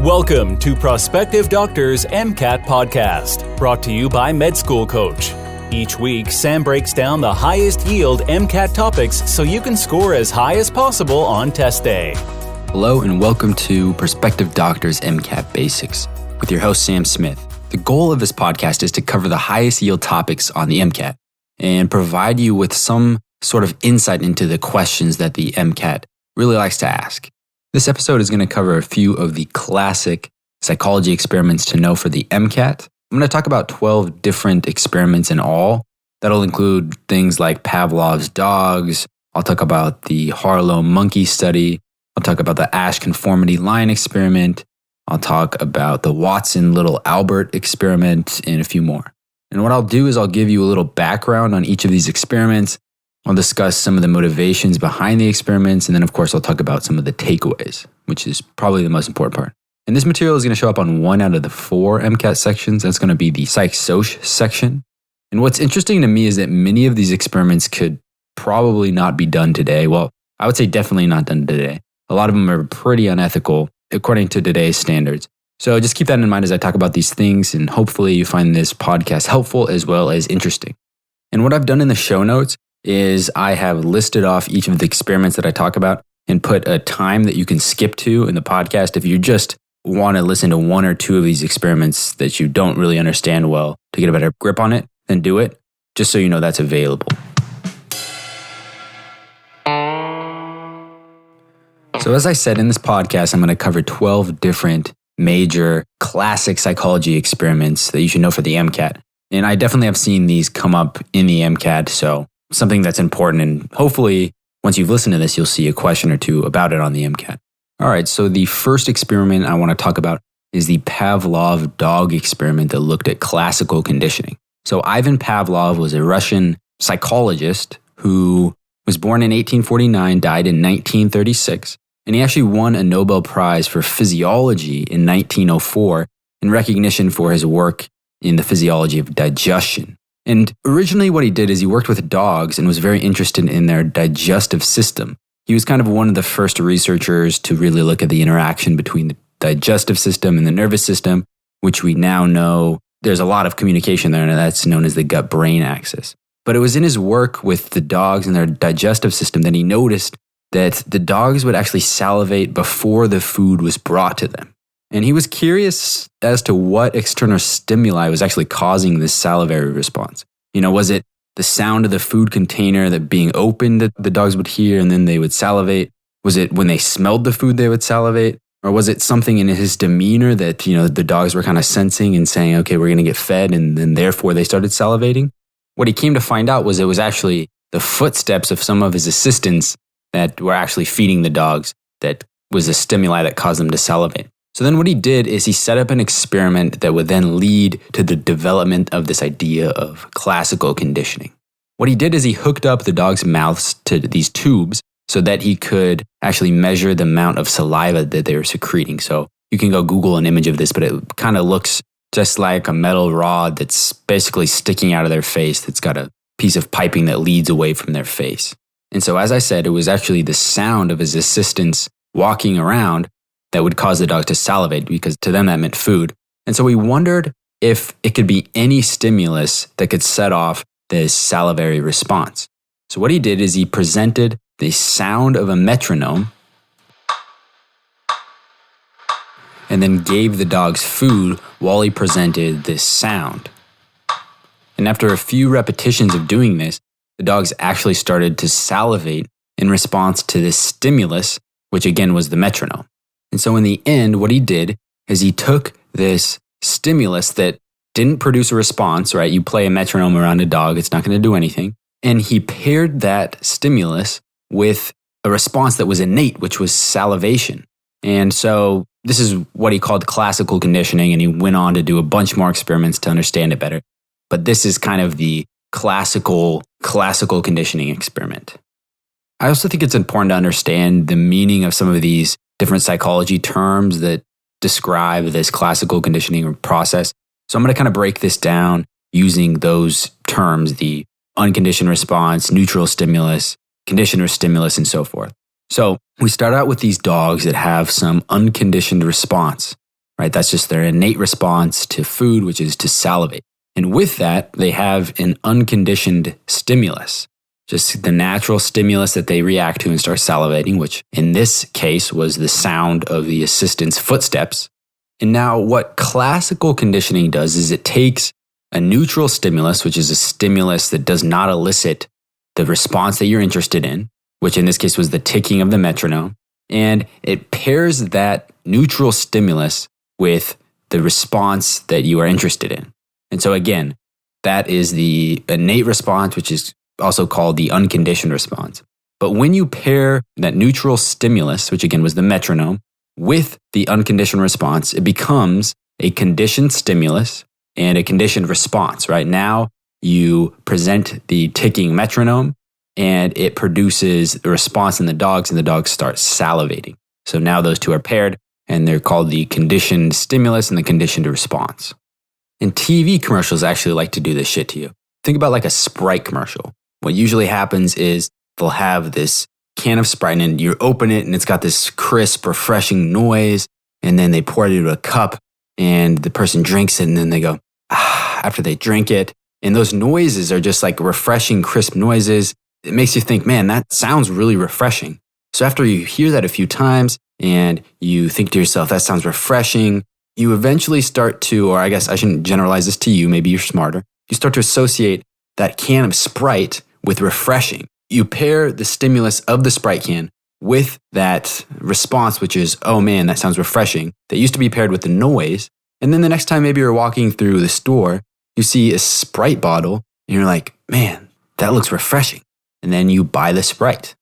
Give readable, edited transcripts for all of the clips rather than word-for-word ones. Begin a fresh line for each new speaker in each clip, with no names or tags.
Welcome to Prospective Doctors MCAT Podcast, brought to you by Med School Coach. Each week, Sam breaks down the highest yield MCAT topics so you can score as high as possible on test day.
Hello and welcome to Prospective Doctors MCAT Basics with your host Sam Smith. The goal of this podcast is to cover the highest yield topics on the MCAT and provide you with some sort of insight into the questions that the MCAT really likes to ask. This episode is going to cover a few of the classic psychology experiments to know for the MCAT. I'm going to talk about 12 different experiments in all. That'll include things like Pavlov's dogs. I'll talk about the Harlow monkey study. I'll talk about the Asch Conformity line experiment. I'll talk about the Watson little Albert experiment and a few more. And what I'll do is I'll give you a little background on each of these experiments. I'll discuss some of the motivations behind the experiments, and then of course I'll talk about some of the takeaways, which is probably the most important part. And this material is going to show up on one out of the 4 MCAT sections. That's going to be the Psych-Soc section. And what's interesting to me is that many of these experiments could probably not be done today. Well, I would say definitely not done today. A lot of them are pretty unethical according to today's standards. So just keep that in mind as I talk about these things, and hopefully you find this podcast helpful as well as interesting. And what I've done in the show notes is I have listed off each of the experiments that I talk about and put a time that you can skip to in the podcast if you just want to listen to one or two of these experiments that you don't really understand well to get a better grip on it, then do it, just so you know that's available. So as I said in this podcast, I'm going to cover 12 different major classic psychology experiments that you should know for the MCAT. And I definitely have seen these come up in the MCAT, so something that's important, and hopefully once you've listened to this, you'll see a question or two about it on the MCAT. All right, so the first experiment I want to talk about is the Pavlov Dog Experiment that looked at classical conditioning. So Ivan Pavlov was a Russian psychologist who was born in 1849, died in 1936, and he actually won a Nobel Prize for physiology in 1904 in recognition for his work in the physiology of digestion. And originally what he did is he worked with dogs and was very interested in their digestive system. He was kind of one of the first researchers to really look at the interaction between the digestive system and the nervous system, which we now know there's a lot of communication there, and that's known as the gut-brain axis. But it was in his work with the dogs and their digestive system that he noticed that the dogs would actually salivate before the food was brought to them. And he was curious as to what external stimuli was actually causing this salivary response. Was it the sound of the food container that being opened that the dogs would hear and then they would salivate? Was it when they smelled the food they would salivate? Or was it something in his demeanor that, the dogs were kind of sensing and saying, okay, we're going to get fed, and then therefore they started salivating? What he came to find out was it was actually the footsteps of some of his assistants that were actually feeding the dogs that was the stimuli that caused them to salivate. So then what he did is he set up an experiment that would then lead to the development of this idea of classical conditioning. What he did is he hooked up the dogs' mouths to these tubes so that he could actually measure the amount of saliva that they were secreting. So you can go Google an image of this, but it kind of looks just like a metal rod that's basically sticking out of their face that's got a piece of piping that leads away from their face. And so as I said, it was actually the sound of his assistants walking around that would cause the dog to salivate, because to them that meant food. And so we wondered if it could be any stimulus that could set off this salivary response. So what he did is he presented the sound of a metronome and then gave the dogs food while he presented this sound. And after a few repetitions of doing this, the dogs actually started to salivate in response to this stimulus, which again was the metronome. And so in the end, what he did is he took this stimulus that didn't produce a response, right? You play a metronome around a dog, it's not going to do anything. And he paired that stimulus with a response that was innate, which was salivation. And so this is what he called classical conditioning, and he went on to do a bunch more experiments to understand it better. But this is kind of the classical conditioning experiment. I also think it's important to understand the meaning of some of these different psychology terms that describe this classical conditioning process. So I'm going to kind of break this down using those terms, the unconditioned response, neutral stimulus, conditioned stimulus, and so forth. So we start out with these dogs that have some unconditioned response. right? That's just their innate response to food, which is to salivate. And with that, they have an unconditioned stimulus, just the natural stimulus that they react to and start salivating, which in this case was the sound of the assistant's footsteps. And now what classical conditioning does is it takes a neutral stimulus, which is a stimulus that does not elicit the response that you're interested in, which in this case was the ticking of the metronome, and it pairs that neutral stimulus with the response that you are interested in. And so again, that is the innate response, which is also called the unconditioned response. But when you pair that neutral stimulus, which again was the metronome, with the unconditioned response, it becomes a conditioned stimulus and a conditioned response, right? Now you present the ticking metronome and it produces a response in the dogs and the dogs start salivating. So now those two are paired and they're called the conditioned stimulus and the conditioned response. And TV commercials actually like to do this shit to you. Think about like a Sprite commercial. What usually happens is they'll have this can of Sprite and you open it and it's got this crisp, refreshing noise. And then they pour it into a cup and the person drinks it and then they go, ah, after they drink it. And those noises are just like refreshing, crisp noises. It makes you think, man, that sounds really refreshing. So after you hear that a few times and you think to yourself, that sounds refreshing, you eventually start to, or I guess I shouldn't generalize this to you, maybe you're smarter. You start to associate that can of Sprite with refreshing. You pair the stimulus of the Sprite can with that response, which is, oh man, that sounds refreshing, that used to be paired with the noise. And then the next time maybe you're walking through the store, you see a Sprite bottle and you're like, man, that looks refreshing. And then you buy the Sprite.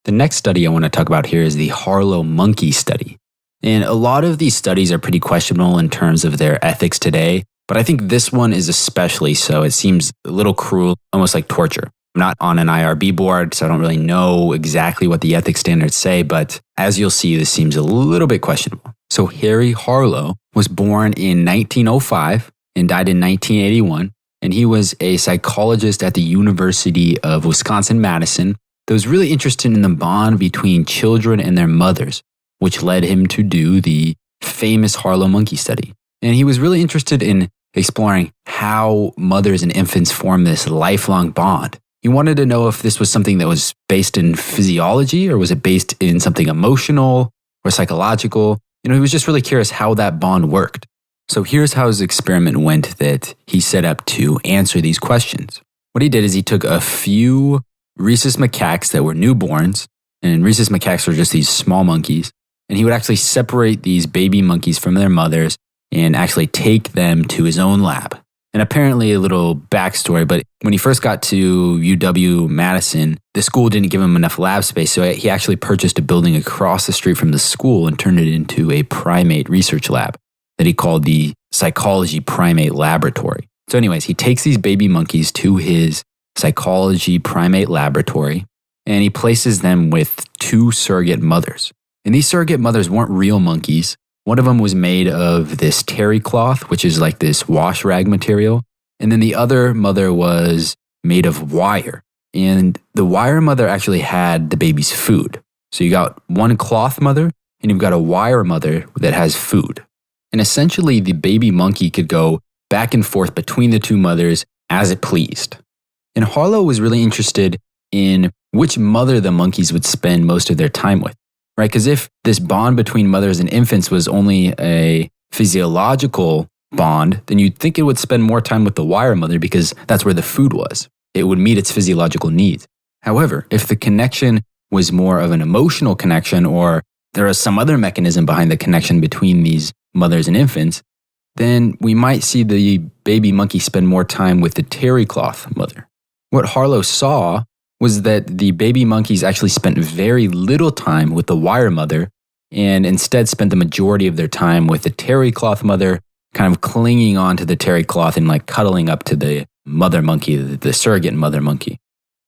The next study I want to talk about here is the Harlow monkey study. And a lot of these studies are pretty questionable in terms of their ethics today, but I think this one is especially so. It seems a little cruel, almost like torture. I'm not on an IRB board, so I don't really know exactly what the ethics standards say, but as you'll see, this seems a little bit questionable. So Harry Harlow was born in 1905 and died in 1981, and he was a psychologist at the University of Wisconsin-Madison that was really interested in the bond between children and their mothers, which led him to do the famous Harlow monkey study. And he was really interested in exploring how mothers and infants form this lifelong bond. He wanted to know if this was something that was based in physiology or was it based in something emotional or psychological. He was just really curious how that bond worked. So here's how his experiment went that he set up to answer these questions. What he did is he took a few rhesus macaques that were newborns, and rhesus macaques are just these small monkeys, and he would actually separate these baby monkeys from their mothers and actually take them to his own lab. And apparently a little backstory, but when he first got to UW-Madison, the school didn't give him enough lab space, so he actually purchased a building across the street from the school and turned it into a primate research lab that he called the Psychology Primate Laboratory. So anyways, he takes these baby monkeys to his Psychology Primate Laboratory, and he places them with two surrogate mothers. And these surrogate mothers weren't real monkeys. One of them was made of this terry cloth, which is like this wash rag material. And then the other mother was made of wire. And the wire mother actually had the baby's food. So you got one cloth mother and you've got a wire mother that has food. And essentially the baby monkey could go back and forth between the two mothers as it pleased. And Harlow was really interested in which mother the monkeys would spend most of their time with. Right? Because if this bond between mothers and infants was only a physiological bond, then you'd think it would spend more time with the wire mother because that's where the food was. It would meet its physiological needs. However, if the connection was more of an emotional connection or there is some other mechanism behind the connection between these mothers and infants, then we might see the baby monkey spend more time with the terry cloth mother. What Harlow saw was that the baby monkeys actually spent very little time with the wire mother and instead spent the majority of their time with the terry cloth mother, kind of clinging onto the terry cloth and like cuddling up to the mother monkey, the surrogate mother monkey.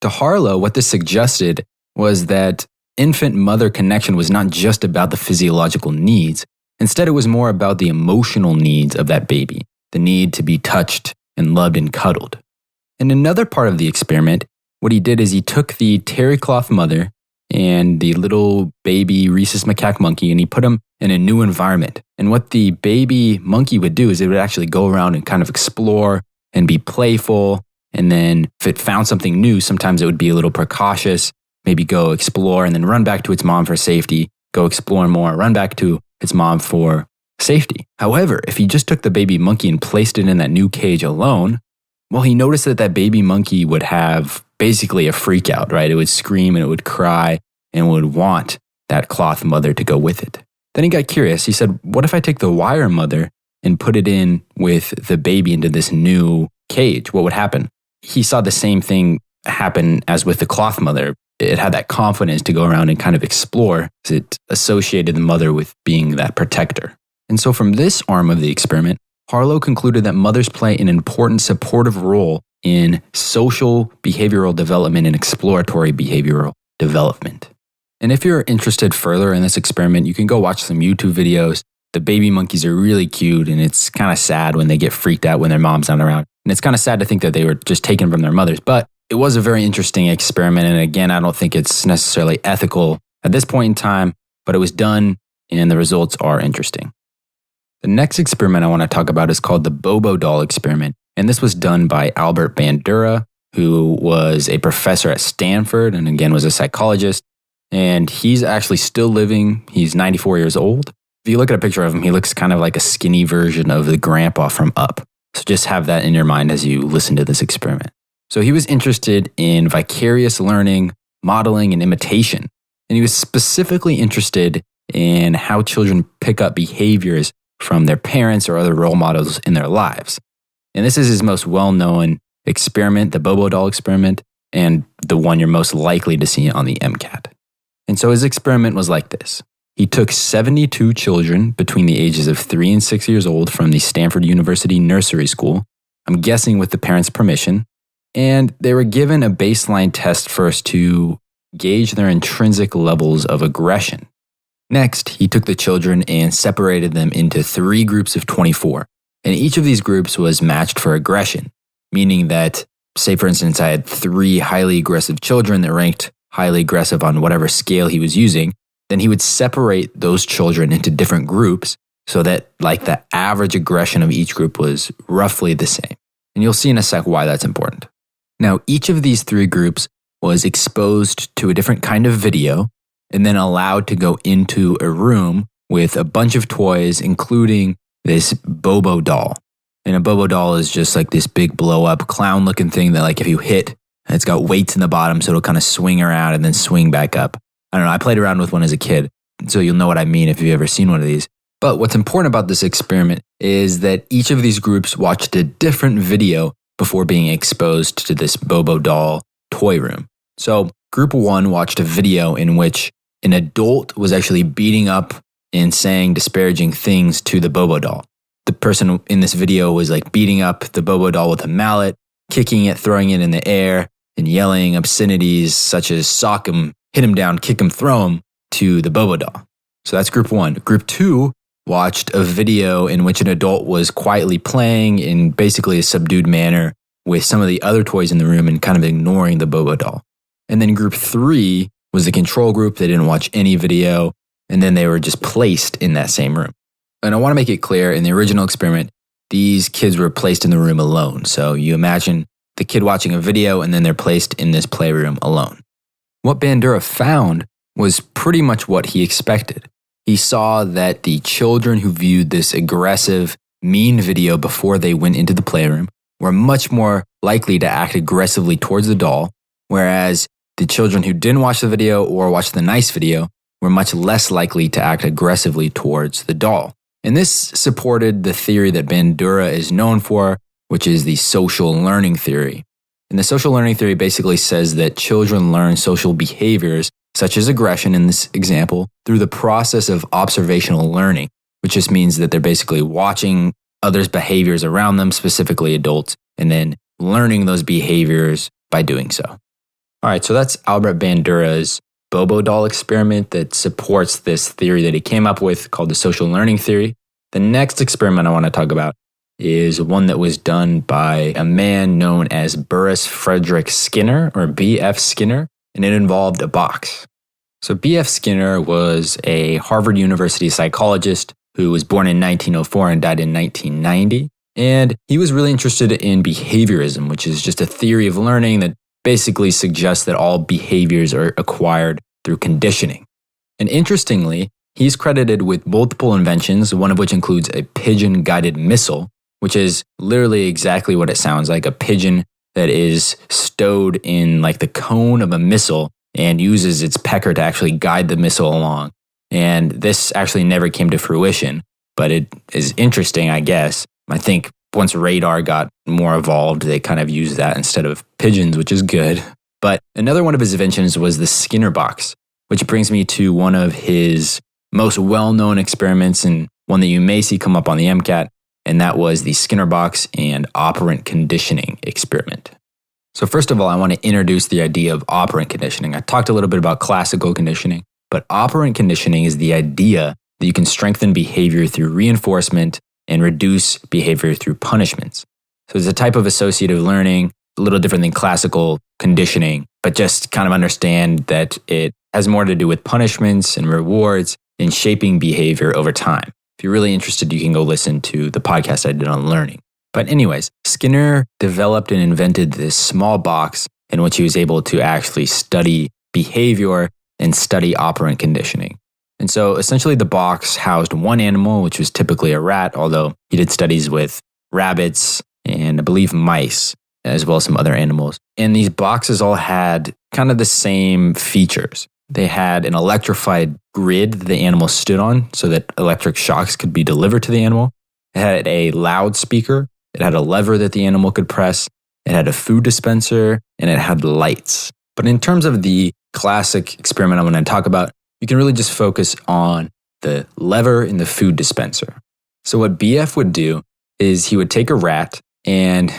To Harlow, what this suggested was that infant-mother connection was not just about the physiological needs. Instead, it was more about the emotional needs of that baby, the need to be touched and loved and cuddled. In another part of the experiment, what he did is he took the terry cloth mother and the little baby rhesus macaque monkey, and he put them in a new environment. And what the baby monkey would do is it would actually go around and kind of explore and be playful. And then if it found something new, sometimes it would be a little precautious, maybe go explore and then run back to its mom for safety, go explore more, run back to its mom for safety. However, if he just took the baby monkey and placed it in that new cage alone, well, he noticed that that baby monkey would have basically a freak out, right? It would scream and it would cry and would want that cloth mother to go with it. Then he got curious. He said, what if I take the wire mother and put it in with the baby into this new cage? What would happen? He saw the same thing happen as with the cloth mother. It had that confidence to go around and kind of explore because it associated the mother with being that protector. And so from this arm of the experiment, Harlow concluded that mothers play an important supportive role in social behavioral development and exploratory behavioral development. And if you're interested further in this experiment, you can go watch some YouTube videos. The baby monkeys are really cute, and it's kind of sad when they get freaked out when their mom's not around. And it's kind of sad to think that they were just taken from their mothers. But it was a very interesting experiment. And again, I don't think it's necessarily ethical at this point in time, but it was done and the results are interesting. The next experiment I want to talk about is called the Bobo Doll Experiment. And this was done by Albert Bandura, who was a professor at Stanford and again was a psychologist. And he's actually still living. He's 94 years old. If you look at a picture of him, he looks kind of like a skinny version of the grandpa from Up. So just have that in your mind as you listen to this experiment. So he was interested in vicarious learning, modeling, and imitation. And he was specifically interested in how children pick up behaviors from their parents or other role models in their lives. And this is his most well-known experiment, the Bobo Doll Experiment, and the one you're most likely to see on the MCAT. And so his experiment was like this. He took 72 children between the ages of 3 and 6 years old from the Stanford University Nursery School, I'm guessing with the parents' permission, and they were given a baseline test first to gauge their intrinsic levels of aggression. Next, he took the children and separated them into 3 groups of 24, and each of these groups was matched for aggression, meaning that, say for instance, I had 3 highly aggressive children that ranked highly aggressive on whatever scale he was using, then he would separate those children into different groups so that like the average aggression of each group was roughly the same. And you'll see in a sec why that's important. Now, each of these 3 groups was exposed to a different kind of video and then allowed to go into a room with a bunch of toys, including this Bobo doll. And a Bobo doll is just like this big blow-up clown-looking thing that like if you hit, it's got weights in the bottom so it'll kind of swing around and then swing back up. I don't know, I played around with one as a kid, so you'll know what I mean if you've ever seen one of these. But what's important about this experiment is that each of these groups watched a different video before being exposed to this Bobo doll toy room. So group 1 watched a video in which an adult was actually beating up and saying disparaging things to the Bobo doll. The person in this video was like beating up the Bobo doll with a mallet, kicking it, throwing it in the air, and yelling obscenities such as sock him, hit him down, kick him, throw him to the Bobo doll. So that's group 1. Group 2 watched a video in which an adult was quietly playing in basically a subdued manner with some of the other toys in the room and kind of ignoring the Bobo doll. And then group 3 was the control group. They didn't watch any video, and then they were just placed in that same room. And I want to make it clear, in the original experiment, these kids were placed in the room alone. So you imagine the kid watching a video, and then they're placed in this playroom alone. What Bandura found was pretty much what he expected. He saw that the children who viewed this aggressive, mean video before they went into the playroom were much more likely to act aggressively towards the doll, whereas the children who didn't watch the video or watched the nice video were much less likely to act aggressively towards the doll. And this supported the theory that Bandura is known for, which is the social learning theory. And the social learning theory basically says that children learn social behaviors, such as aggression in this example, through the process of observational learning, which just means that they're basically watching others' behaviors around them, specifically adults, and then learning those behaviors by doing so. All right, so that's Albert Bandura's Bobo doll experiment that supports this theory that he came up with called the social learning theory. The next experiment I want to talk about is one that was done by a man known as Burris Frederick Skinner, or B.F. Skinner, and it involved a box. So B.F. Skinner was a Harvard University psychologist who was born in 1904 and died in 1990. And he was really interested in behaviorism, which is just a theory of learning that basically suggests that all behaviors are acquired through conditioning. And interestingly, he's credited with multiple inventions, one of which includes a pigeon-guided missile, which is literally exactly what it sounds like, a pigeon that is stowed in like the cone of a missile and uses its pecker to actually guide the missile along. And this actually never came to fruition, but it is interesting, I guess. I think once radar got more evolved, they kind of used that instead of pigeons, which is good. But another one of his inventions was the Skinner box, which brings me to one of his most well-known experiments and one that you may see come up on the MCAT, and that was the Skinner box and operant conditioning experiment. So first of all, I want to introduce the idea of operant conditioning. I talked a little bit about classical conditioning, but operant conditioning is the idea that you can strengthen behavior through reinforcement and reduce behavior through punishments. So it's a type of associative learning, a little different than classical conditioning, but just kind of understand that it has more to do with punishments and rewards and shaping behavior over time. If you're really interested, you can go listen to the podcast I did on learning. But anyways, Skinner developed and invented this small box in which he was able to actually study behavior and study operant conditioning. And so essentially the box housed one animal, which was typically a rat, although he did studies with rabbits and I believe mice, as well as some other animals. And these boxes all had kind of the same features. They had an electrified grid that the animal stood on so that electric shocks could be delivered to the animal. It had a loudspeaker. It had a lever that the animal could press. It had a food dispenser, and it had lights. But in terms of the classic experiment I'm going to talk about, you can really just focus on the lever in the food dispenser. So what BF would do is he would take a rat, and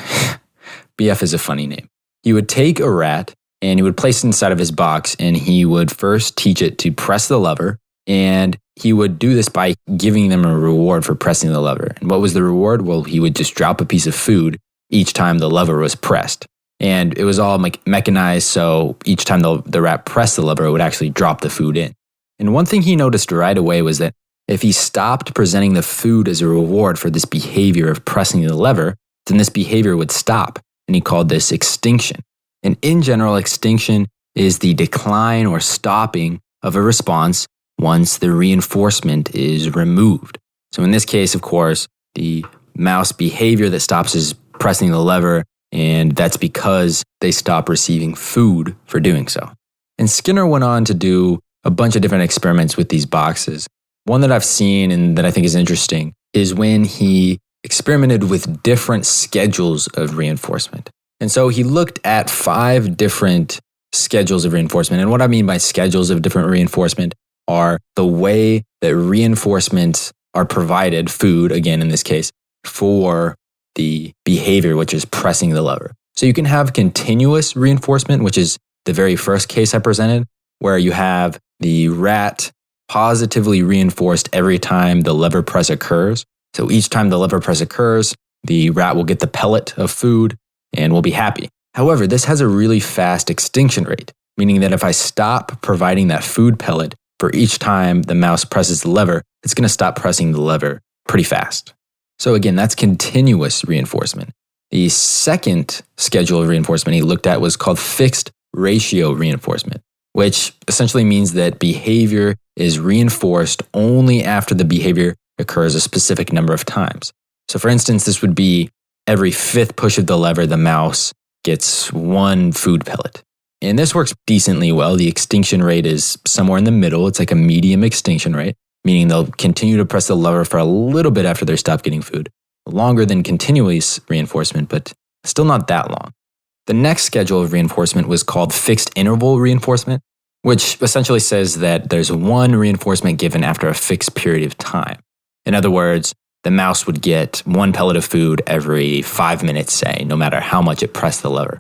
BF is a funny name. He would take a rat and he would place it inside of his box, and he would first teach it to press the lever, and he would do this by giving them a reward for pressing the lever. And what was the reward? Well, he would just drop a piece of food each time the lever was pressed. And it was all mechanized, so each time the rat pressed the lever, it would actually drop the food in. And one thing he noticed right away was that if he stopped presenting the food as a reward for this behavior of pressing the lever, then this behavior would stop. And he called this extinction. And in general, extinction is the decline or stopping of a response once the reinforcement is removed. So in this case, of course, the mouse behavior that stops is pressing the lever, and that's because they stop receiving food for doing so. And Skinner went on to do a bunch of different experiments with these boxes. One that I've seen and that I think is interesting is when he experimented with different schedules of reinforcement. And so he looked at 5 different schedules of reinforcement. And what I mean by schedules of different reinforcement are the way that reinforcements are provided, food, again in this case, for the behavior, which is pressing the lever. So you can have continuous reinforcement, which is the very first case I presented, where you have the rat positively reinforced every time the lever press occurs. So each time the lever press occurs, the rat will get the pellet of food and will be happy. However, this has a really fast extinction rate, meaning that if I stop providing that food pellet for each time the mouse presses the lever, it's going to stop pressing the lever pretty fast. So again, that's continuous reinforcement. The second schedule of reinforcement he looked at was called fixed ratio reinforcement, which essentially means that behavior is reinforced only after the behavior occurs a specific number of times. So for instance, this would be every 5th push of the lever, the mouse gets 1 food pellet. And this works decently well. The extinction rate is somewhere in the middle. It's like a medium extinction rate, meaning they'll continue to press the lever for a little bit after they stop getting food. Longer than continuous reinforcement, but still not that long. The next schedule of reinforcement was called fixed interval reinforcement, which essentially says that there's 1 reinforcement given after a fixed period of time. In other words, the mouse would get 1 pellet of food every 5 minutes, say, no matter how much it pressed the lever.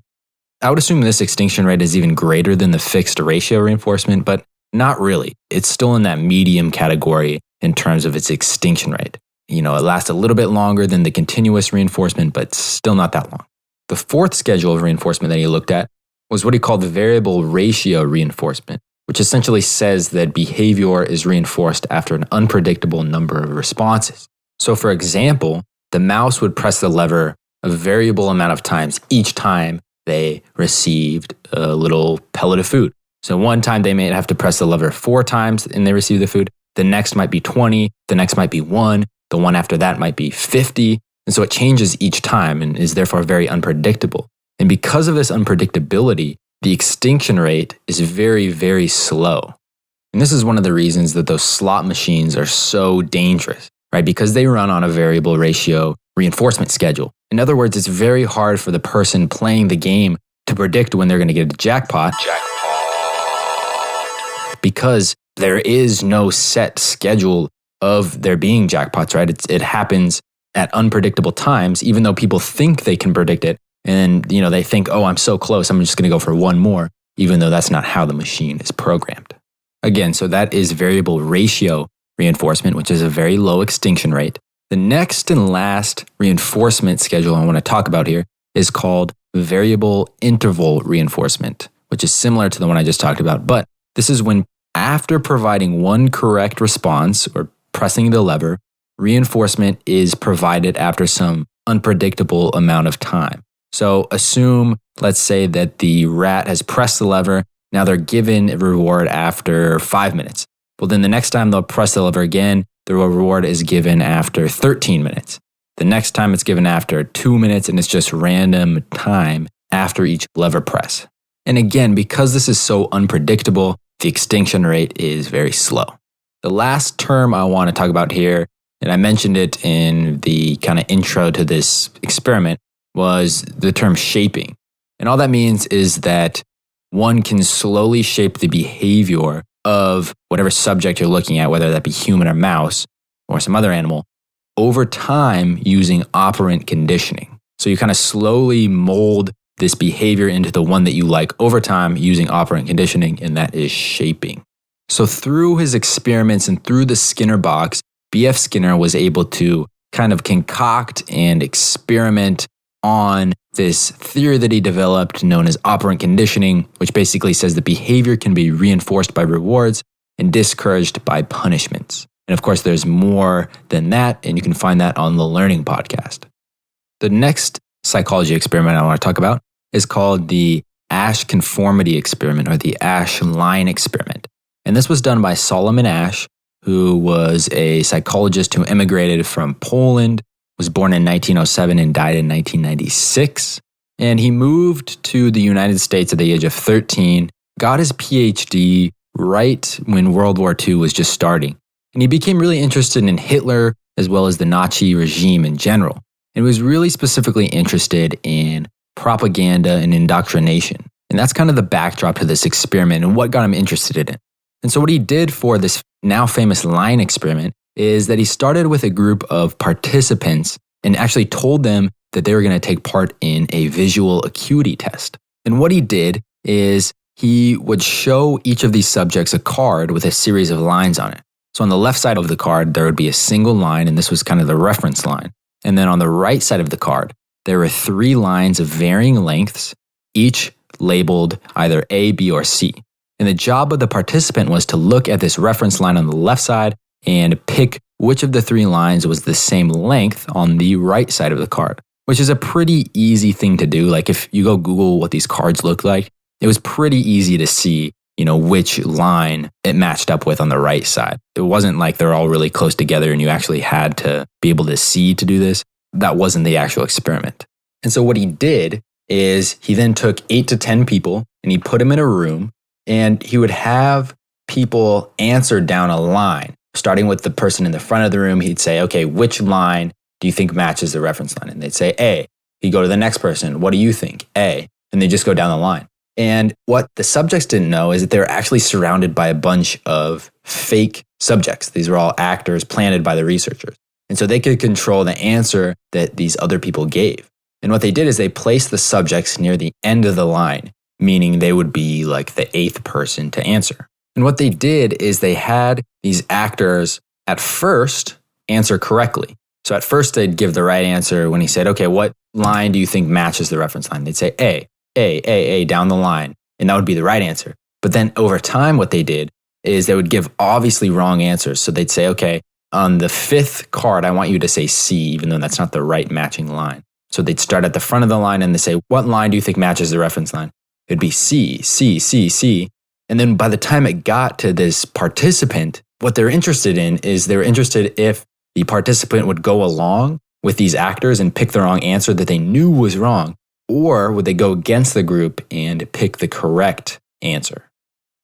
I would assume this extinction rate is even greater than the fixed ratio reinforcement, but not really. It's still in that medium category in terms of its extinction rate. It lasts a little bit longer than the continuous reinforcement, but still not that long. The 4th schedule of reinforcement that he looked at was what he called the variable ratio reinforcement, which essentially says that behavior is reinforced after an unpredictable number of responses. So for example, the mouse would press the lever a variable amount of times each time they received a little pellet of food. So one time they may have to press the lever 4 times and they receive the food. The next might be 20. The next might be 1. The one after that might be 50. And so it changes each time and is therefore very unpredictable. And because of this unpredictability, the extinction rate is very, very slow. And this is one of the reasons that those slot machines are so dangerous, right? Because they run on a variable ratio reinforcement schedule. In other words, it's very hard for the person playing the game to predict when they're going to get a jackpot. Because there is no set schedule of there being jackpots, right? It happens at unpredictable times, even though people think they can predict it. And, they think, oh, I'm so close, I'm just going to go for one more, even though that's not how the machine is programmed. Again, so that is variable ratio reinforcement, which is a very low extinction rate. The next and last reinforcement schedule I want to talk about here is called variable interval reinforcement, which is similar to the one I just talked about. But this is when after providing one correct response or pressing the lever, reinforcement is provided after some unpredictable amount of time. So assume, let's say that the rat has pressed the lever. Now they're given a reward after 5 minutes. Well, then the next time they'll press the lever again, the reward is given after 13 minutes. The next time it's given after 2 minutes, and it's just random time after each lever press. And again, because this is so unpredictable, the extinction rate is very slow. The last term I want to talk about here, and I mentioned it in the kind of intro to this experiment, was the term shaping. And all that means is that one can slowly shape the behavior of whatever subject you're looking at, whether that be human or mouse or some other animal, over time using operant conditioning. So you kind of slowly mold this behavior into the one that you like over time using operant conditioning, and that is shaping. So through his experiments and through the Skinner box, B.F. Skinner was able to kind of concoct and experiment on this theory that he developed known as operant conditioning, which basically says that behavior can be reinforced by rewards and discouraged by punishments. And of course, there's more than that, and you can find that on the Learning Podcast. The next psychology experiment I want to talk about is called the Asch Conformity Experiment, or the Asch line experiment. And this was done by Solomon Asch, who was a psychologist who immigrated from Poland, was born in 1907 and died in 1996. And he moved to the United States at the age of 13, got his PhD right when World War II was just starting. And he became really interested in Hitler as well as the Nazi regime in general. And was really specifically interested in propaganda and indoctrination. And that's kind of the backdrop to this experiment and what got him interested in it. And so what he did for this now famous line experiment is that he started with a group of participants and actually told them that they were going to take part in a visual acuity test. And what he did is he would show each of these subjects a card with a series of lines on it. So on the left side of the card, there would be a single line, and this was kind of the reference line. And then on the right side of the card, there were 3 lines of varying lengths, each labeled either A, B, or C. And the job of the participant was to look at this reference line on the left side and pick which of the 3 lines was the same length on the right side of the card, which is a pretty easy thing to do. Like if you go Google what these cards look like, it was pretty easy to see, which line it matched up with on the right side. It wasn't like they're all really close together and you actually had to be able to see to do this. That wasn't the actual experiment. And so what he did is he then took 8 to 10 people and he put them in a room, and he would have people answer down a line. Starting with the person in the front of the room, he'd say, okay, which line do you think matches the reference line? And they'd say A. He'd go to the next person. What do you think? A. And they just go down the line. And what the subjects didn't know is that they were actually surrounded by a bunch of fake subjects. These were all actors planted by the researchers. And so they could control the answer that these other people gave. And what they did is they placed the subjects near the end of the line, meaning they would be like the 8th person to answer. And what they did is they had these actors at first answer correctly. So at first they'd give the right answer when he said, okay, what line do you think matches the reference line? They'd say A, down the line. And that would be the right answer. But then over time, what they did is they would give obviously wrong answers. So they'd say, okay, on the 5th card, I want you to say C, even though that's not the right matching line. So they'd start at the front of the line and they say, what line do you think matches the reference line? It'd be C, C, C, C. And then by the time it got to this participant, what they're interested in is they're interested if the participant would go along with these actors and pick the wrong answer that they knew was wrong, or would they go against the group and pick the correct answer?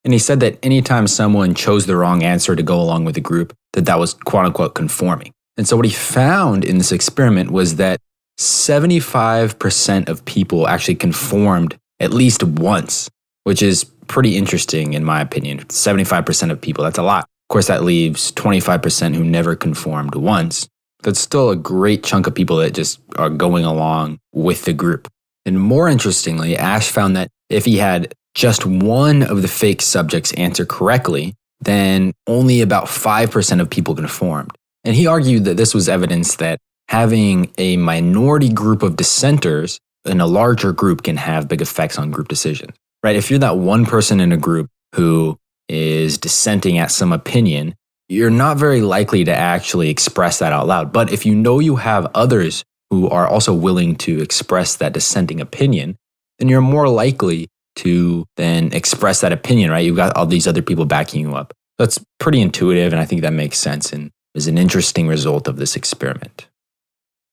And he said that anytime someone chose the wrong answer to go along with the group, that was quote unquote conforming. And so what he found in this experiment was that 75% of people actually conformed at least once, which is pretty interesting in my opinion. 75% of people, that's a lot. Of course, that leaves 25% who never conformed once. That's still a great chunk of people that just are going along with the group. And more interestingly, Asch found that if he had just one of the fake subjects answer correctly, then only about 5% of people conformed. And he argued that this was evidence that having a minority group of dissenters in a larger group can have big effects on group decisions, right? If you're that one person in a group who is dissenting at some opinion, you're not very likely to actually express that out loud. But if you know you have others who are also willing to express that dissenting opinion, then you're more likely to then express that opinion, right? You've got all these other people backing you up. That's pretty intuitive, and I think that makes sense and is an interesting result of this experiment.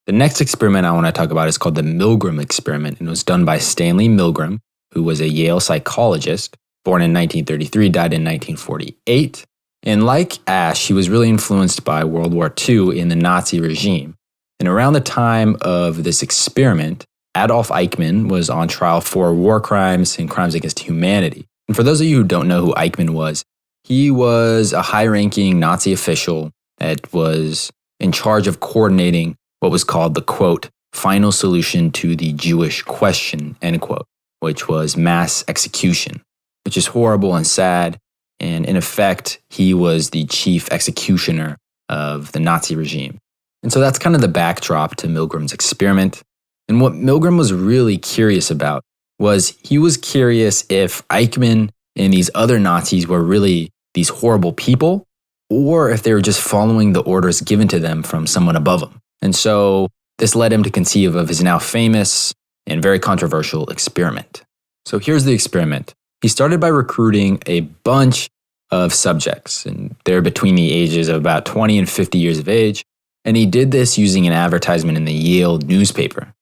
The next experiment I want to talk about is called the Milgram Experiment, and it was done by Stanley Milgram, who was a Yale psychologist, born in 1933, died in 1948. And like Asch, he was really influenced by World War II in the Nazi regime. And around the time of this experiment, Adolf Eichmann was on trial for war crimes and crimes against humanity. And for those of you who don't know who Eichmann was, he was a high-ranking Nazi official that was in charge of coordinating what was called the, quote, final solution to the Jewish question, end quote, which was mass execution, which is horrible and sad. And in effect, he was the chief executioner of the Nazi regime. And so that's kind of the backdrop to Milgram's experiment. And what Milgram was really curious about was he was curious if Eichmann and these other Nazis were really these horrible people, or if they were just following the orders given to them from someone above them. And so this led him to conceive of his now famous and very controversial experiment. So here's the experiment. He started by recruiting a bunch of subjects, and they're between the ages of about 20 and 50 years of age. And he did this using an advertisement in the Yale newspaper.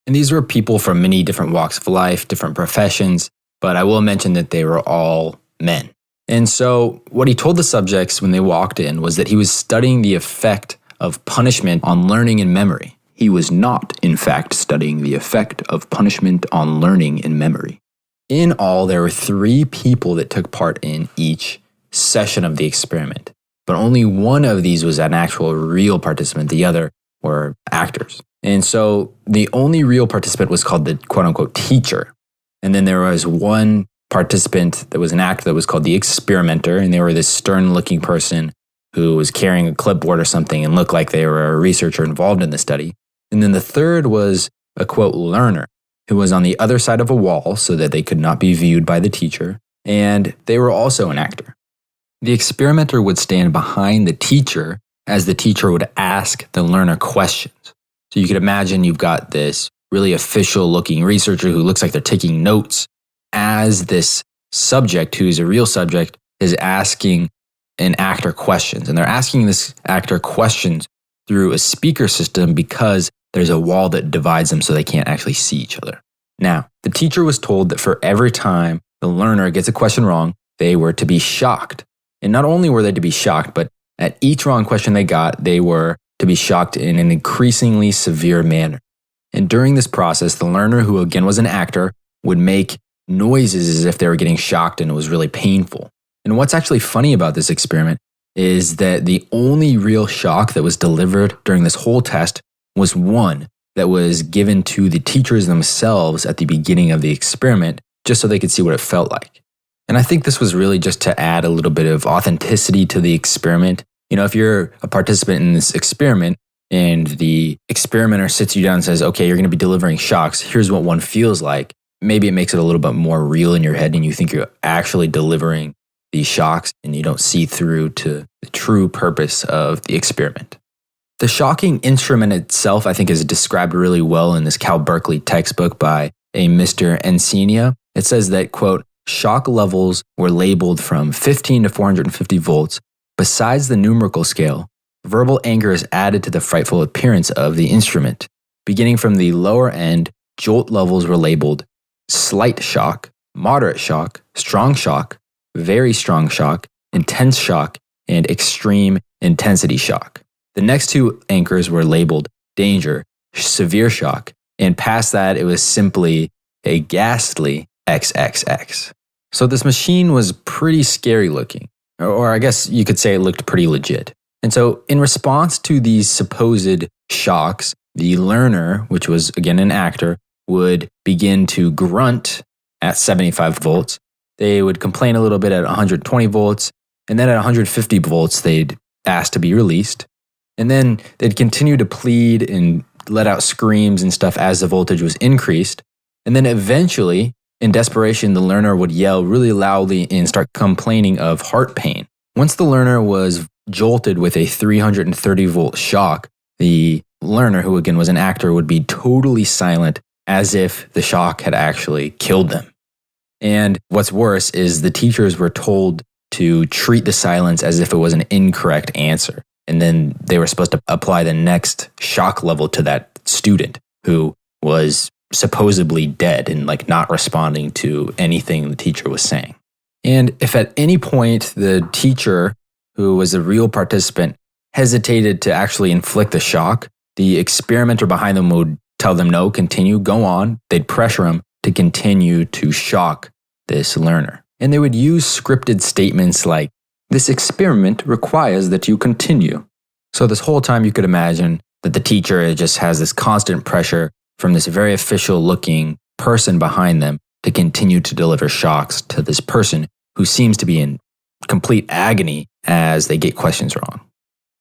And these were people from many different walks of life, different professions, but I will mention that they were all men. And so what he told the subjects when they walked in was that he was studying the effect of punishment on learning and memory. He was not, in fact, studying the effect of punishment on learning and memory. In all, there were 3 people that took part in each session of the experiment, but only one of these was an actual real participant. The other were actors. And so the only real participant was called the quote-unquote teacher. And then there was one participant that was an actor that was called the experimenter, and they were this stern-looking person who was carrying a clipboard or something and looked like they were a researcher involved in the study. And then the third was a, quote, learner, who was on the other side of a wall so that they could not be viewed by the teacher, and they were also an actor. The experimenter would stand behind the teacher as the teacher would ask the learner questions. So you could imagine you've got this really official-looking researcher who looks like they're taking notes as this subject, who is a real subject, is asking an actor questions. And they're asking this actor questions through a speaker system because there's a wall that divides them so they can't actually see each other. Now, the teacher was told that for every time the learner gets a question wrong, they were to be shocked. And not only were they to be shocked, but at each wrong question they got, they were to be shocked in an increasingly severe manner. And during this process, the learner, who again was an actor, would make noises as if they were getting shocked and it was really painful. And what's actually funny about this experiment is that the only real shock that was delivered during this whole test was one that was given to the teachers themselves at the beginning of the experiment, just so they could see what it felt like. And I think this was really just to add a little bit of authenticity to the experiment. You know, if you're a participant in this experiment and the experimenter sits you down and says, okay, you're going to be delivering shocks, here's what one feels like. maybe it makes it a little bit more real in your head and you think you're actually delivering these shocks and you don't see through to the true purpose of the experiment. The shocking instrument itself, I think, is described really well in this Cal Berkeley textbook by a Mr. Encina. It says that, quote, shock levels were labeled from 15 to 450 volts. Besides the numerical scale, verbal anger is added to the frightful appearance of the instrument. Beginning from the lower end, jolt levels were labeled slight shock, moderate shock, strong shock, very strong shock, intense shock, and extreme intensity shock. The next two anchors were labeled danger, severe shock, and past that it was simply a ghastly XXX. So this machine was pretty scary looking, or I guess you could say it looked pretty legit. And so in response to these supposed shocks, the learner, which was again an actor, would begin to grunt at 75 volts. They would complain a little bit at 120 volts, and then at 150 volts, they'd ask to be released. And then they'd continue to plead and let out screams and stuff as the voltage was increased. And then eventually, in desperation, the learner would yell really loudly and start complaining of heart pain. Once the learner was jolted with a 330 volt shock, the learner, who again was an actor, would be totally silent as if the shock had actually killed them. And what's worse is the teachers were told to treat the silence as if it was an incorrect answer. And then they were supposed to apply the next shock level to that student who was supposedly dead and not responding to anything the teacher was saying. And if at any point the teacher, who was a real participant, hesitated to actually inflict the shock, the experimenter behind them would tell them, no, continue, go on. They'd pressure them to continue to shock this learner. And they would use scripted statements like, this experiment requires that you continue. So this whole time you could imagine that the teacher just has this constant pressure from this very official looking person behind them to continue to deliver shocks to this person who seems to be in complete agony as they get questions wrong.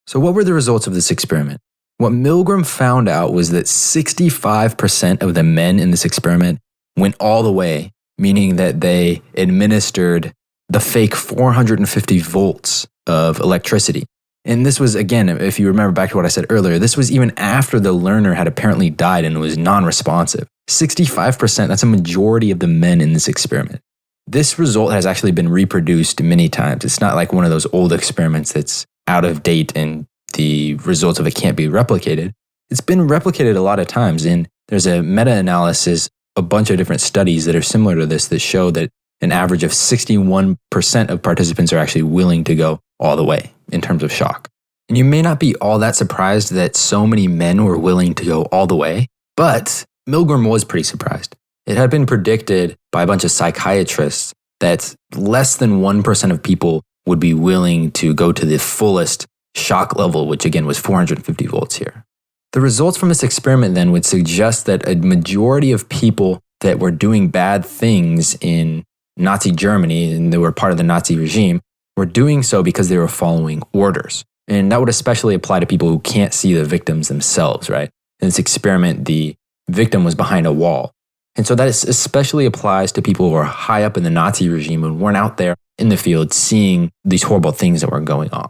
So what were the results of this experiment? What Milgram found out was that 65% of the men in this experiment went all the way, meaning that they administered the fake 450 volts of electricity. And this was, again, if you remember back to what I said earlier, this was even after the learner had apparently died and was non-responsive. 65%, that's a majority of the men in this experiment. This result has actually been reproduced many times. It's not like one of those old experiments that's out of date and the results of it can't be replicated. It's been replicated a lot of times, and there's a meta-analysis, a bunch of different studies that are similar to this that show that an average of 61% of participants are actually willing to go all the way in terms of shock. And you may not be all that surprised that so many men were willing to go all the way, but Milgram was pretty surprised. It had been predicted by a bunch of psychiatrists that less than 1% of people would be willing to go to the fullest shock level, which again was 450 volts here. The results from this experiment then would suggest that a majority of people that were doing bad things in Nazi Germany, and they were part of the Nazi regime, were doing so because they were following orders. And that would especially apply to people who can't see the victims themselves, right? In this experiment, the victim was behind a wall. And so that especially applies to people who are high up in the Nazi regime and weren't out there in the field seeing these horrible things that were going on.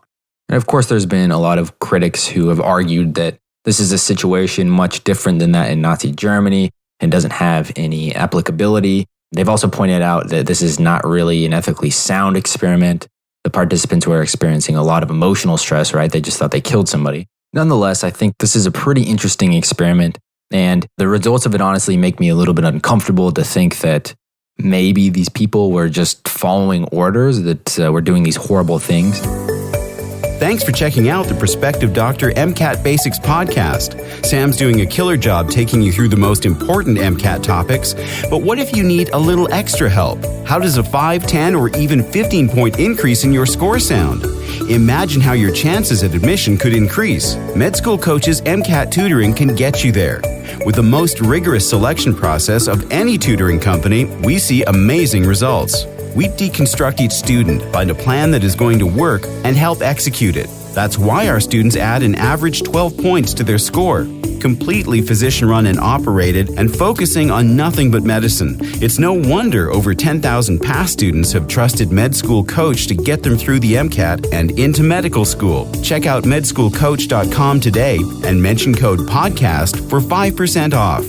And of course, there's been a lot of critics who have argued that this is a situation much different than that in Nazi Germany and doesn't have any applicability. They've also pointed out that this is not really an ethically sound experiment. The participants were experiencing a lot of emotional stress, right? They just thought they killed somebody. Nonetheless, I think this is a pretty interesting experiment, and the results of it honestly make me a little bit uncomfortable to think that maybe these people were just following orders, that were doing these horrible things.
Thanks for checking out the Prospective Doctor MCAT Basics podcast. Sam's doing a killer job taking you through the most important MCAT topics, but what if you need a little extra help? How does a 5, 10, or even 15-point increase in your score sound? Imagine how your chances at admission could increase. Med School Coach's MCAT tutoring can get you there. With the most rigorous selection process of any tutoring company, we see amazing results. We deconstruct each student, find a plan that is going to work, and help execute it. That's why our students add an average 12 points to their score. completely physician-run and operated, and focusing on nothing but medicine. It's no wonder over 10,000 past students have trusted Med School Coach to get them through the MCAT and into medical school. Check out medschoolcoach.com today and mention code PODCAST for 5% off.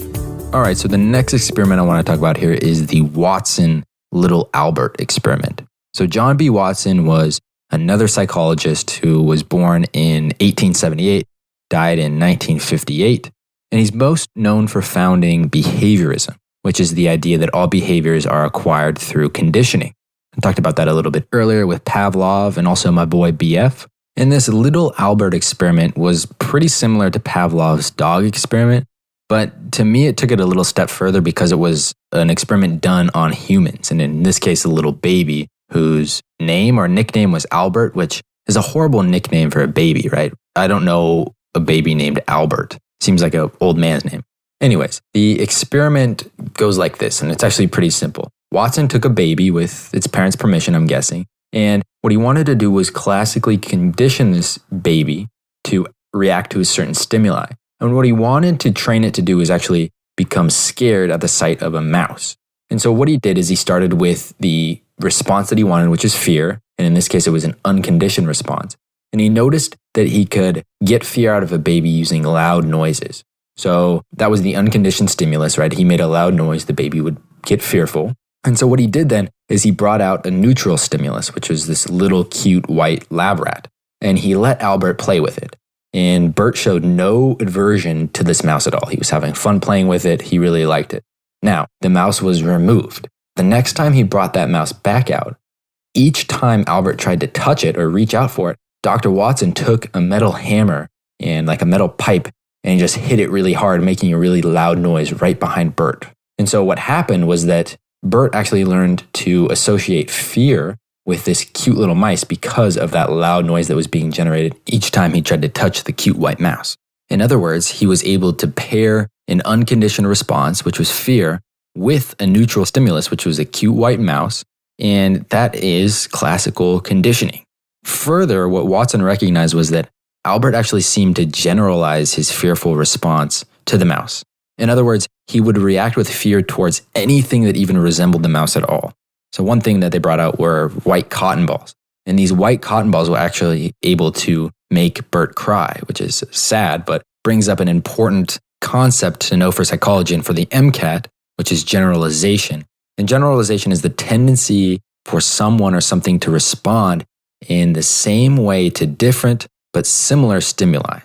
All right, so the next experiment I want to talk about here is the Watson Little Albert experiment. So John B. Watson was another psychologist who was born in 1878, died in 1958, and he's most known for founding behaviorism, which is the idea that all behaviors are acquired through conditioning. I talked about that a little bit earlier with Pavlov and also my boy BF. And this Little Albert experiment was pretty similar to Pavlov's dog experiment, but to me it took it a little step further because it was an experiment done on humans, and in this case a little baby whose name or nickname was Albert, which is a horrible nickname for a baby, right? I don't know a baby named Albert. Seems like an old man's name. Anyways, the experiment goes like this, and it's actually pretty simple. Watson took a baby with its parents' permission, I'm guessing, and what he wanted to do was classically condition this baby to react to a certain stimuli. And what he wanted to train it to do is actually become scared at the sight of a mouse. And so what he did is he started with the response that he wanted, which is fear. And in this case, it was an unconditioned response. And he noticed that he could get fear out of a baby using loud noises. So that was the unconditioned stimulus, right? He made a loud noise, the baby would get fearful. And so what he did then is he brought out a neutral stimulus, which was this little cute white lab rat. And he let Albert play with it. And Bert showed no aversion to this mouse at all. He was having fun playing with it. He really liked it. Now, the mouse was removed. The next time he brought that mouse back out, each time Albert tried to touch it or reach out for it, Dr. Watson took a metal hammer and like a metal pipe and just hit it really hard, making a really loud noise right behind Bert. And so what happened was that Bert actually learned to associate fear with this cute little mice because of that loud noise that was being generated each time he tried to touch the cute white mouse. In other words, he was able to pair an unconditioned response, which was fear, with a neutral stimulus, which was a cute white mouse, and that is classical conditioning. Further, what Watson recognized was that Albert actually seemed to generalize his fearful response to the mouse. In other words, he would react with fear towards anything that even resembled the mouse at all. So one thing that they brought out were white cotton balls. And these white cotton balls were actually able to make Bert cry, which is sad, but brings up an important concept to know for psychology and for the MCAT, which is generalization. And generalization is the tendency for someone or something to respond in the same way to different but similar stimuli.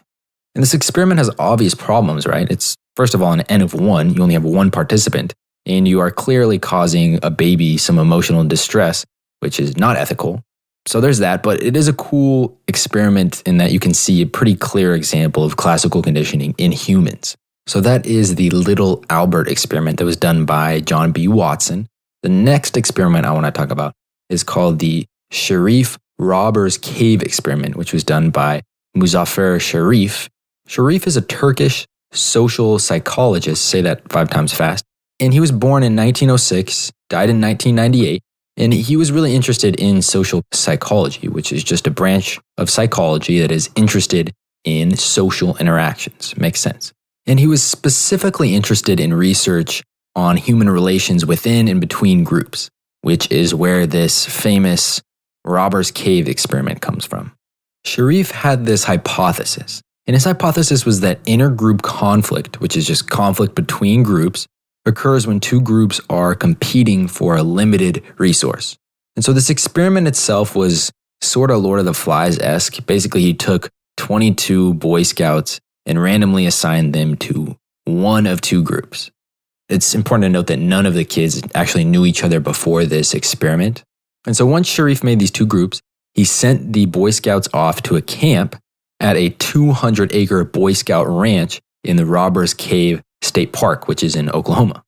And this experiment has obvious problems, right? It's, first of all, an N of 1. You only have one participant, and you are clearly causing a baby some emotional distress, which is not ethical. So there's that, but it is a cool experiment in that you can see a pretty clear example of classical conditioning in humans. So that is the Little Albert experiment that was done by John B. Watson. The next experiment I want to talk about is called the Sherif Robber's Cave experiment, which was done by Muzaffer Sherif. Sharif is a Turkish social psychologist, say that 5 times fast, and he was born in 1906, died in 1998, and he was really interested in social psychology, which is just a branch of psychology that is interested in social interactions. Makes sense. And he was specifically interested in research on human relations within and between groups, which is where this famous Robber's Cave experiment comes from. Sharif had this hypothesis, and his hypothesis was that intergroup conflict, which is just conflict between groups, occurs when 2 groups are competing for a limited resource. And so this experiment itself was sort of Lord of the Flies-esque. Basically, he took 22 Boy Scouts and randomly assigned them to one of 2 groups. It's important to note that none of the kids actually knew each other before this experiment. And so once Sharif made these 2 groups, he sent the Boy Scouts off to a camp at a 200-acre Boy Scout ranch in the Robbers Cave State Park, which is in Oklahoma.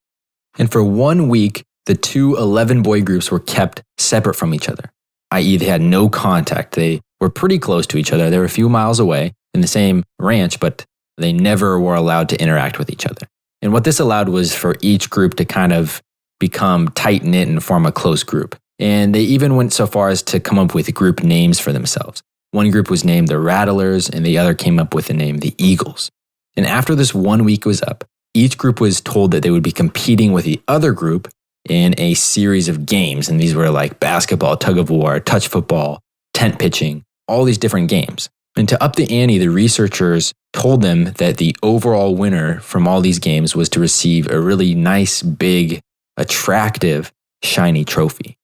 And for 1 week, the 2 11-boy groups were kept separate from each other, i.e. they had no contact. They were pretty close to each other. They were a few miles away in the same ranch, but they never were allowed to interact with each other. And what this allowed was for each group to kind of become tight-knit and form a close group. And they even went so far as to come up with group names for themselves. One group was named the Rattlers, and the other came up with the name the Eagles. And after this 1 week was up, each group was told that they would be competing with the other group in a series of games. And these were like basketball, tug of war, touch football, tent pitching, all these different games. And to up the ante, the researchers told them that the overall winner from all these games was to receive a really nice, big, attractive, shiny trophy.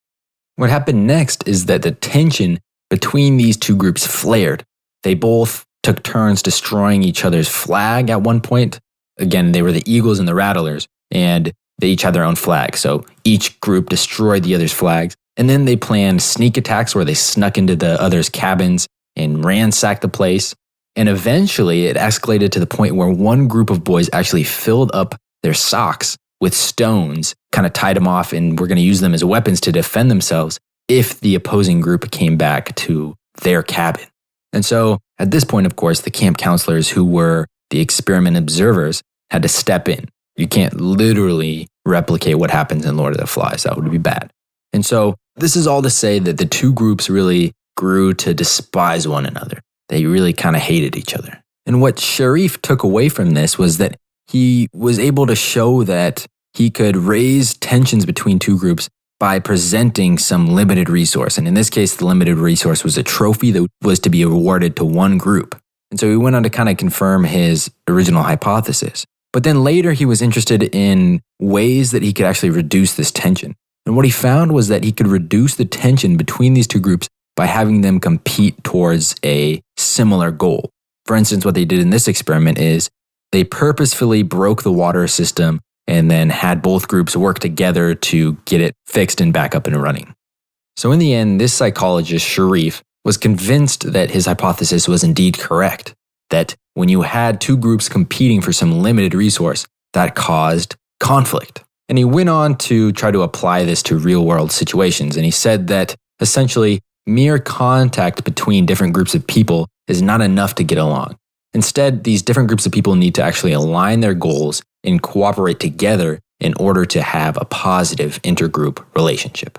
What happened next is that the tension between these two groups flared. They both took turns destroying each other's flag at one point. Again, they were the Eagles and the Rattlers, and they each had their own flag. So each group destroyed the other's flags. And then they planned sneak attacks where they snuck into the other's cabins and ransacked the place. And eventually it escalated to the point where one group of boys actually filled up their socks with stones, kind of tied them off, and were going to use them as weapons to defend themselves if the opposing group came back to their cabin. And so at this point, of course, the camp counselors, who were the experiment observers, had to step in. You can't literally replicate what happens in Lord of the Flies. That would be bad. And so this is all to say that the two groups really grew to despise one another. They really kind of hated each other. And what Sharif took away from this was that he was able to show that he could raise tensions between two groups by presenting some limited resource. And in this case, the limited resource was a trophy that was to be awarded to one group. And so he went on to kind of confirm his original hypothesis. But then later he was interested in ways that he could actually reduce this tension. And what he found was that he could reduce the tension between these two groups by having them compete towards a similar goal. For instance, what they did in this experiment is they purposefully broke the water system and then had both groups work together to get it fixed and back up and running. So in the end, this psychologist, Sharif, was convinced that his hypothesis was indeed correct, that when you had two groups competing for some limited resource, that caused conflict. And he went on to try to apply this to real-world situations, and he said that essentially mere contact between different groups of people is not enough to get along. Instead, these different groups of people need to actually align their goals and cooperate together in order to have a positive intergroup relationship.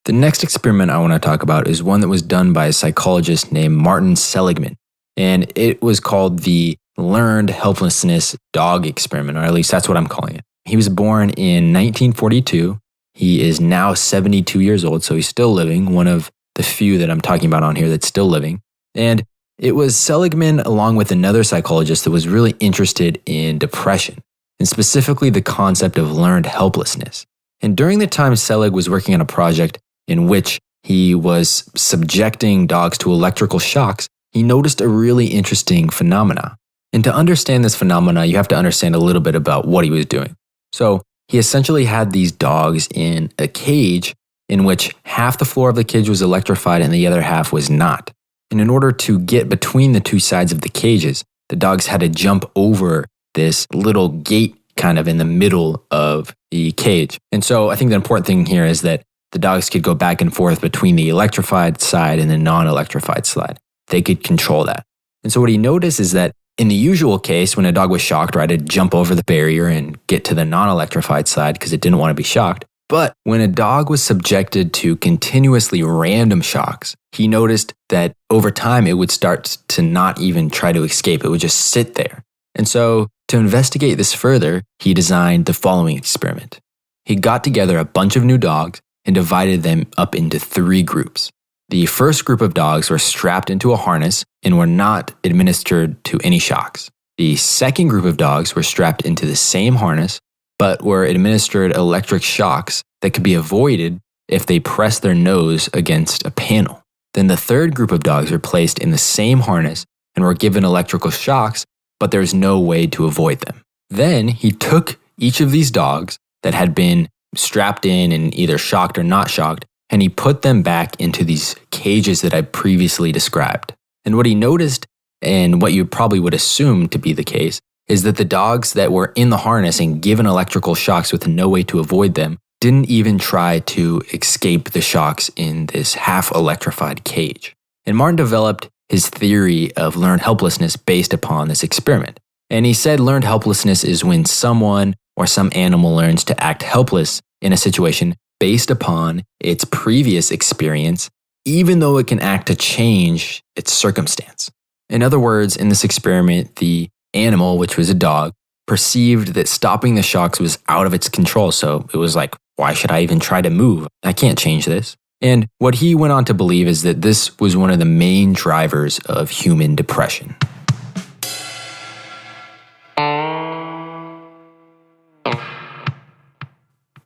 The next experiment I want to talk about is one that was done by a psychologist named Martin Seligman, and it was called the Learned Helplessness Dog Experiment, or at least that's what I'm calling it. He was born in 1942. He is now 72 years old, so he's still living, one of the few that I'm talking about on here that's still living. And it was Seligman, along with another psychologist, that was really interested in depression, and specifically the concept of learned helplessness. And during the time Selig was working on a project in which he was subjecting dogs to electrical shocks, he noticed a really interesting phenomena. And to understand this phenomena, you have to understand a little bit about what he was doing. So he essentially had these dogs in a cage in which half the floor of the cage was electrified and the other half was not. And in order to get between the two sides of the cages, the dogs had to jump over this little gate kind of in the middle of the cage. And so I think the important thing here is that the dogs could go back and forth between the electrified side and the non-electrified side. They could control that. And so what he noticed is that in the usual case, when a dog was shocked, right, it'd jump over the barrier and get to the non-electrified side because it didn't want to be shocked. But when a dog was subjected to continuously random shocks, he noticed that over time it would start to not even try to escape. It would just sit there. And so to investigate this further, he designed the following experiment. He got together a bunch of new dogs and divided them up into 3 groups. The first group of dogs were strapped into a harness and were not administered to any shocks. The second group of dogs were strapped into the same harness, but were administered electric shocks that could be avoided if they pressed their nose against a panel. Then the third group of dogs were placed in the same harness and were given electrical shocks, but there's no way to avoid them. Then he took each of these dogs that had been strapped in and either shocked or not shocked, and he put them back into these cages that I previously described. And what he noticed, and what you probably would assume to be the case, is that the dogs that were in the harness and given electrical shocks with no way to avoid them didn't even try to escape the shocks in this half-electrified cage. And Martin developed his theory of learned helplessness based upon this experiment. And he said learned helplessness is when someone or some animal learns to act helpless in a situation based upon its previous experience, even though it can act to change its circumstance. In other words, in this experiment, the animal, which was a dog, perceived that stopping the shocks was out of its control. So it was like, why should I even try to move? I can't change this. And what he went on to believe is that this was one of the main drivers of human depression.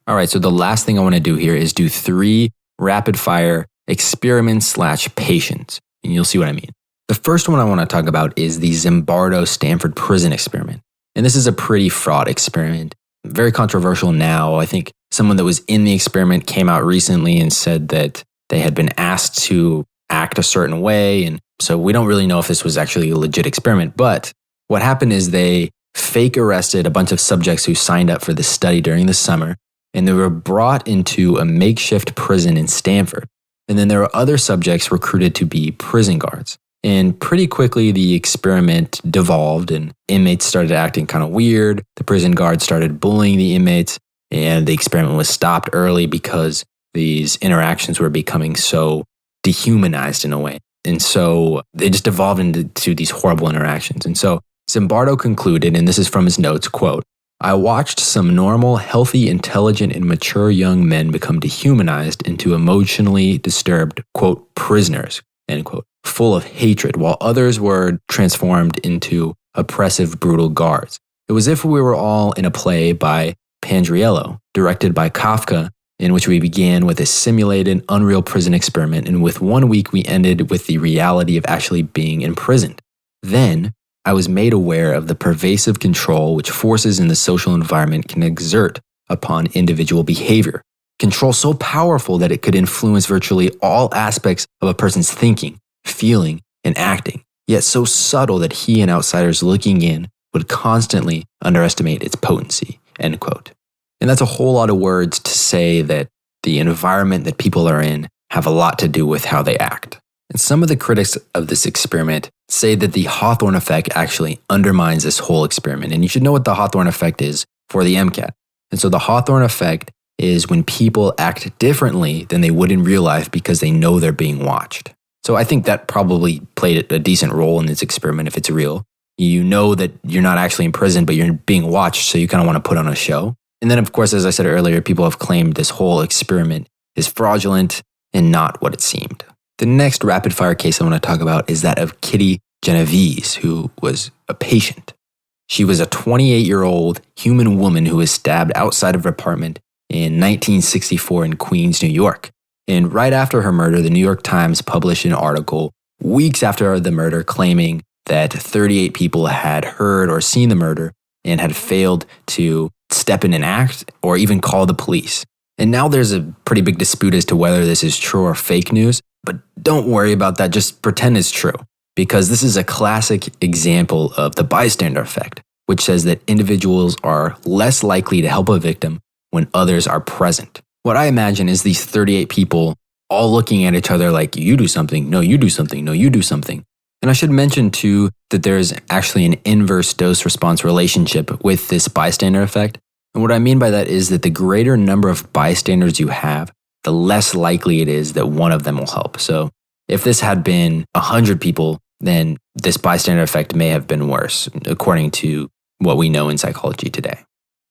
All right, so the last thing I want to do here is do 3 rapid fire experiments / patients, and you'll see what I mean. The first one I want to talk about is the Zimbardo Stanford Prison Experiment. And this is a pretty fraught experiment, very controversial now. I think someone that was in the experiment came out recently and said that they had been asked to act a certain way. And so we don't really know if this was actually a legit experiment. But what happened is they fake arrested a bunch of subjects who signed up for this study during the summer. And they were brought into a makeshift prison in Stanford. And then there were other subjects recruited to be prison guards. And pretty quickly, the experiment devolved and inmates started acting kind of weird. The prison guards started bullying the inmates, and the experiment was stopped early because these interactions were becoming so dehumanized in a way. And so they just evolved into these horrible interactions. And so Zimbardo concluded, and this is from his notes, quote, "I watched some normal, healthy, intelligent, and mature young men become dehumanized into emotionally disturbed, quote, prisoners, end quote, full of hatred, while others were transformed into oppressive, brutal guards. It was as if we were all in a play by Pandriello, directed by Kafka, in which we began with a simulated, unreal prison experiment, and with 1 week we ended with the reality of actually being imprisoned. Then, I was made aware of the pervasive control which forces in the social environment can exert upon individual behavior. Control so powerful that it could influence virtually all aspects of a person's thinking, feeling, and acting, yet so subtle that he and outsiders looking in would constantly underestimate its potency," end quote. And that's a whole lot of words to say that the environment that people are in have a lot to do with how they act. And some of the critics of this experiment say that the Hawthorne Effect actually undermines this whole experiment. And you should know what the Hawthorne Effect is for the MCAT. And so the Hawthorne Effect is when people act differently than they would in real life because they know they're being watched. So I think that probably played a decent role in this experiment if it's real. You know that you're not actually in prison, but you're being watched, so you kind of want to put on a show. And then, of course, as I said earlier, people have claimed this whole experiment is fraudulent and not what it seemed. The next rapid fire case I want to talk about is that of Kitty Genovese, who was a patient. She was a 28-year-old human woman who was stabbed outside of her apartment in 1964 in Queens, New York. And right after her murder, the New York Times published an article weeks after the murder claiming that 38 people had heard or seen the murder and had failed to step in and act or even call the police. And now there's a pretty big dispute as to whether this is true or fake news, but don't worry about that, just pretend it's true. Because this is a classic example of the bystander effect, which says that individuals are less likely to help a victim when others are present. What I imagine is these 38 people all looking at each other like, you do something, no, you do something, no, you do something. And I should mention too that there's actually an inverse dose-response relationship with this bystander effect. And what I mean by that is that the greater number of bystanders you have, the less likely it is that one of them will help. So if this had been 100 people, then this bystander effect may have been worse, according to what we know in psychology today.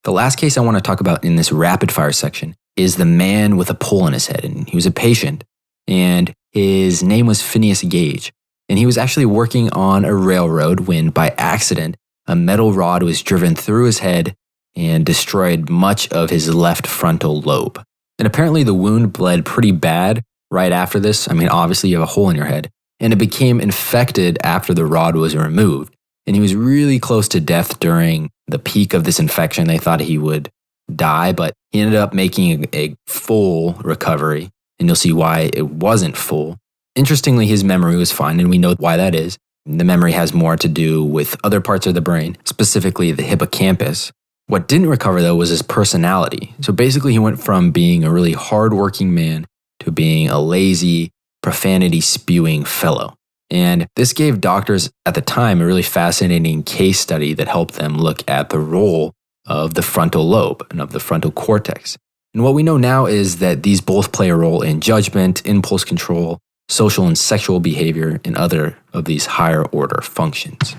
The last case I want to talk about in this rapid fire section is the man with a pole in his head. And he was a patient, and his name was Phineas Gage. And he was actually working on a railroad when, by accident, a metal rod was driven through his head and destroyed much of his left frontal lobe. And apparently the wound bled pretty bad right after this. I mean, obviously you have a hole in your head. And it became infected after the rod was removed. And he was really close to death during the peak of this infection. They thought he would die, but he ended up making a full recovery. And you'll see why it wasn't full. Interestingly, his memory was fine, and we know why that is. The memory has more to do with other parts of the brain, specifically the hippocampus. What didn't recover, though, was his personality. So basically, he went from being a really hardworking man to being a lazy, profanity-spewing fellow. And this gave doctors at the time a really fascinating case study that helped them look at the role of the frontal lobe and of the frontal cortex. And what we know now is that these both play a role in judgment, impulse control, social and sexual behavior, and other of these higher order functions.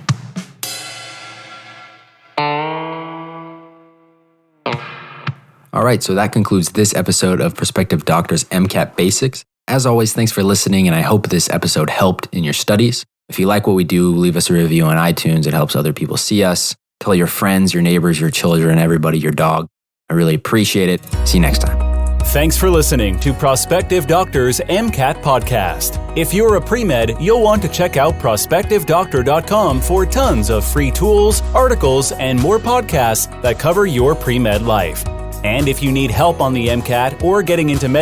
All right, so that concludes this episode of Prospective Doctors MCAT Basics. As always, thanks for listening, and I hope this episode helped in your studies. If you like what we do, leave us a review on iTunes. It helps other people see us. Tell your friends, your neighbors, your children, everybody, your dog. I really appreciate it. See you next time.
Thanks for listening to Prospective Doctors MCAT Podcast. If you're a pre-med, you'll want to check out prospectivedoctor.com for tons of free tools, articles, and more podcasts that cover your pre-med life. And if you need help on the MCAT or getting into med